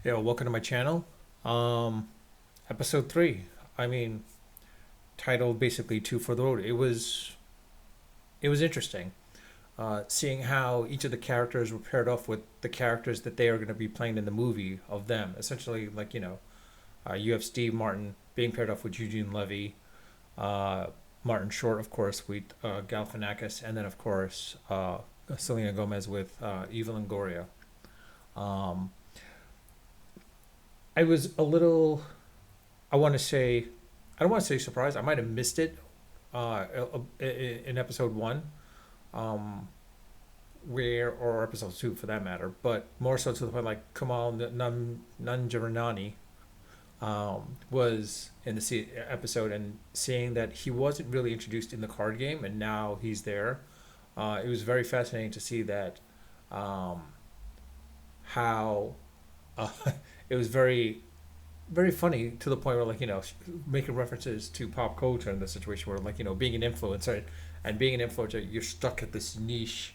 Yeah, welcome to my channel. Um, Episode 3. I mean, titled basically Two for the Road. It was interesting. Seeing how each of the characters were paired off with the characters that they are going to be playing in the movie of them. Essentially, you have Steve Martin being paired off with Eugene Levy, uh, Martin Short, of course, with Galifianakis, and then of course Selena Gomez with Eva Longoria. Um, I was a little I want to say, I don't want to say surprised. I might have missed it in episode one, um, or episode two for that matter, but more so to the point like Kamal Nanjiani was in the episode, and seeing that he wasn't really introduced in the card game and now he's there. It was very fascinating to see that um, how uh, it was very funny to the point where making references to pop culture in the situation where being an influencer, and being an influencer you're stuck at this niche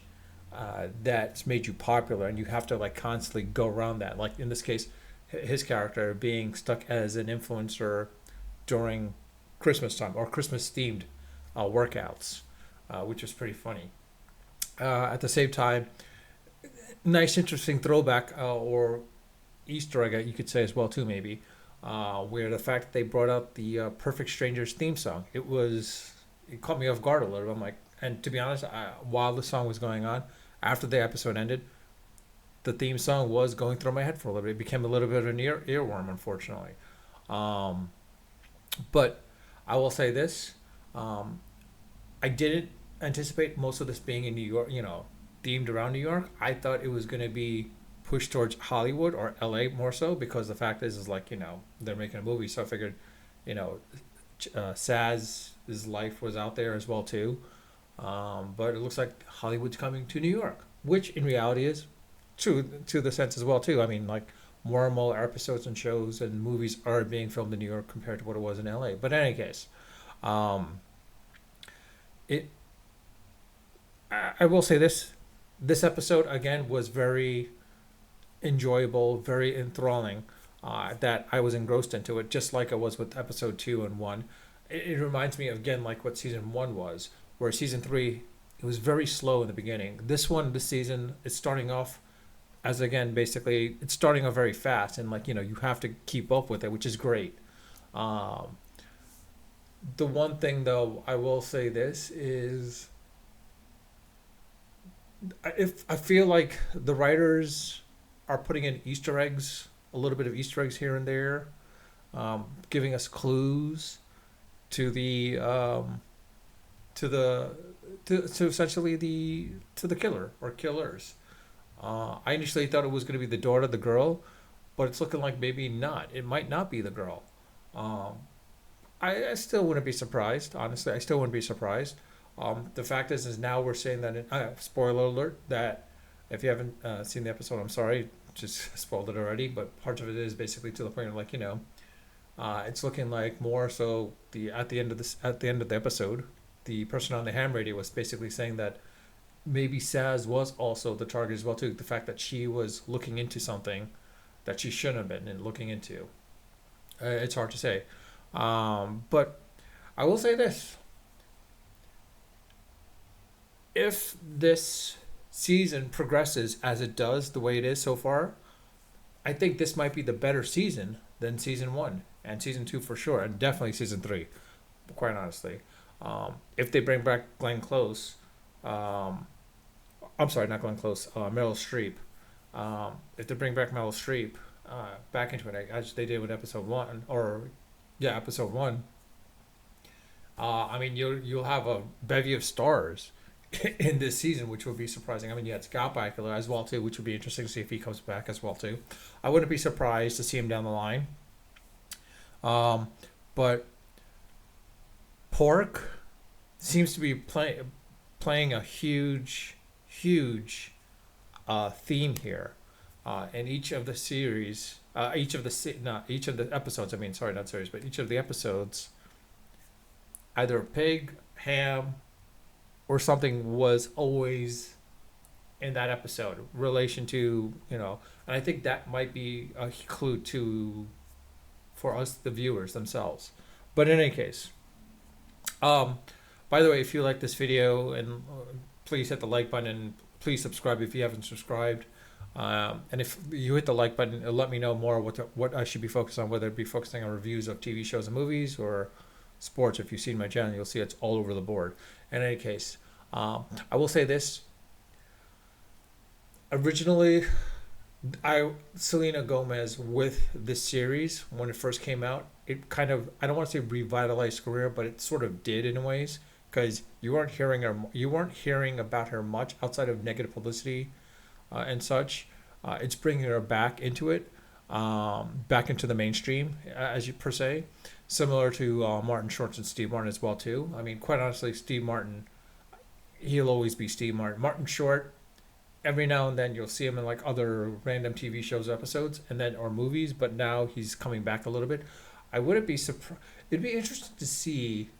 that's made you popular, and you have to like constantly go around that, like in this case his character being stuck as an influencer during Christmas time or Christmas themed workouts, which was pretty funny. At the same time, nice interesting throwback, or Easter egg, you could say as well too, maybe, where the fact that they brought out the Perfect Strangers theme song, it caught me off guard a little. I'm like, and to be honest, while the song was going on, after the episode ended, the theme song was going through my head for a little bit. It became a little bit of an earworm, unfortunately. Um, but I will say this: um, I didn't anticipate most of this being in New York, themed around New York. I thought it was going to be pushed towards Hollywood or LA more so, because the fact is like, they're making a movie. So I figured, you know, Saz's life was out there as well too. But it looks like Hollywood's coming to New York, which in reality is true to the sense as well too. I mean, like more and more episodes and shows and movies are being filmed in New York compared to what it was in LA. But in any case, um, it I will say this: this episode again was very enjoyable, very enthralling. That I was engrossed into it, just like I was with episode two and one. It reminds me again like what season one was, where season three it was very slow in the beginning. This season, is starting off as, again, basically it's starting off very fast, and you have to keep up with it, which is great. Um, the one thing though I will say this is, if I feel like the writers are putting in Easter eggs, a little bit of Easter eggs here and there, giving us clues to the to the to essentially the killer or killers. I initially thought it was going to be the daughter, the girl, but it's looking like maybe not. It might not be the girl. Um, I still wouldn't be surprised. Honestly, I still wouldn't be surprised. The fact is now we're saying that. Spoiler alert! That if you haven't seen the episode, I'm sorry, just spoiled it already. But part of it is basically to the point of it's looking like more so at the end of the episode, the person on the ham radio was basically saying that maybe Saz was also the target as well too. The fact that she was looking into something that she shouldn't have been looking into. It's hard to say, but I will say this: if this season progresses as it does, the way it is so far, I think this might be the better season than season one and season two for sure, and definitely season three. Quite honestly, if they bring back Glenn Close, um, I'm sorry, not Glenn Close, Meryl Streep. If they bring back Meryl Streep back into it, as they did with episode one, or yeah, episode one, I mean, you'll have a bevy of stars in this season, which would be surprising. I mean, yeah, it's Scott Bakula as well too, which would be interesting to see if he comes back as well too. I wouldn't be surprised to see him down the line. Um, but Pork seems to be playing a huge theme here, in each of the series, not each of the episodes. I mean, sorry, not series, but each of the episodes, either pig, ham, or something was always in that episode, relation to, and I think that might be a clue to for us, the viewers themselves. But in any case, um, by the way, if you like this video, and please hit the like button, and please subscribe if you haven't subscribed. And if you hit the like button, it'll let me know more what I should be focused on, whether it be focusing on reviews of TV shows and movies or sports. If you've seen my channel, you'll see it's all over the board. In any case, I will say this. Originally, Selena Gomez, with this series, when it first came out, it kind of, I don't want to say revitalized career, but it sort of did in ways, because you weren't hearing about her much outside of negative publicity and such. It's bringing her back into it, back into the mainstream, as you per se, similar to Martin Short and Steve Martin as well too. I mean, quite honestly, Steve Martin, he'll always be Steve Martin. Martin Short, every now and then you'll see him in like other random TV shows, episodes, and then or movies. But now he's coming back a little bit. I wouldn't be surprised. It'd be interesting to see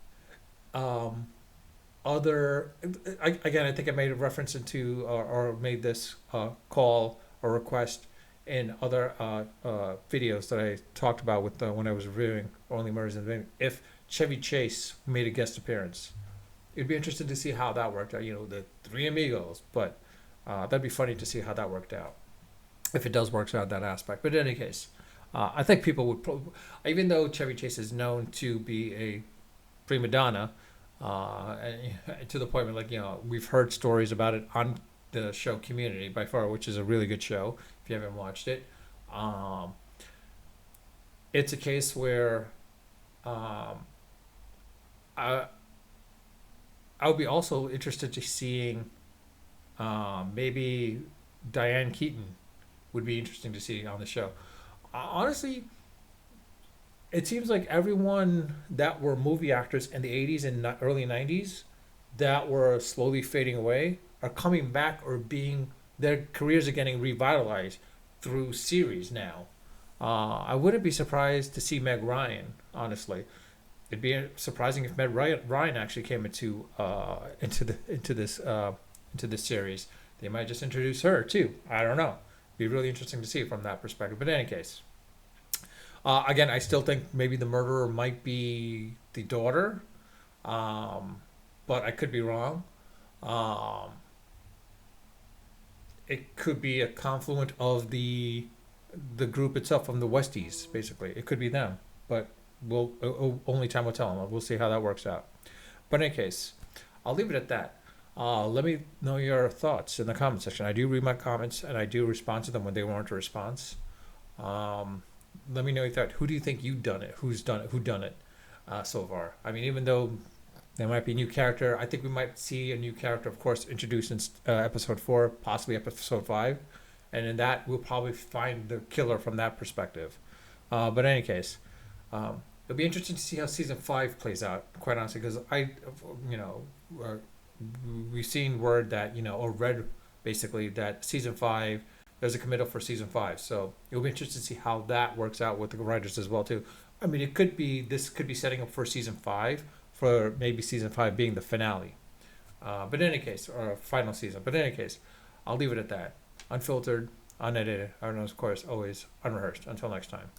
other. Again, I think I made a reference into or made this call or request in other videos that I talked about with when I was reviewing Only Murders in the Building. If Chevy Chase made a guest appearance, it'd be interesting to see how that worked out. The Three Amigos, but that'd be funny to see how that worked out, if it does work out that aspect. But in any case, I think people would probably, even though Chevy Chase is known to be a prima donna, to the point where, like, we've heard stories about it on the show Community by far, which is a really good show if you haven't watched it. It's a case where I would be also interested to seeing maybe Diane Keaton would be interesting to see on the show. Honestly, it seems like everyone that were movie actors in the 80s and early 90s that were slowly fading away are coming back, or their careers are getting revitalized through series now. I wouldn't be surprised to see Meg Ryan, honestly. It'd be surprising if Meg Ryan actually came into this series. They might just introduce her too. I don't know. Be really interesting to see from that perspective. But in any case, again, I still think maybe the murderer might be the daughter, but I could be wrong. It could be a confluent of the group itself from the Westies, basically. It could be them, but only time will tell. We'll see how that works out. But in any case, I'll leave it at that. Let me know your thoughts in the comment section. I do read my comments, and I do respond to them when they warrant a response. Let me know your thought. Who do you think you've done it? Who's done it? Who done it so far? I mean, even though there might be a new character, I think we might see a new character, of course, introduced in episode 4, possibly episode 5. And in that, we'll probably find the killer from that perspective. But in any case, it'll be interesting to see how season 5 plays out, quite honestly, because we've seen word that, or read basically that season 5, there's a committal for season 5. So it'll be interesting to see how that works out with the writers as well too. I mean, this could be setting up for season 5, for maybe season 5 being the finale. But in any case, or final season. But in any case, I'll leave it at that. Unfiltered, unedited, and of course, always unrehearsed. Until next time.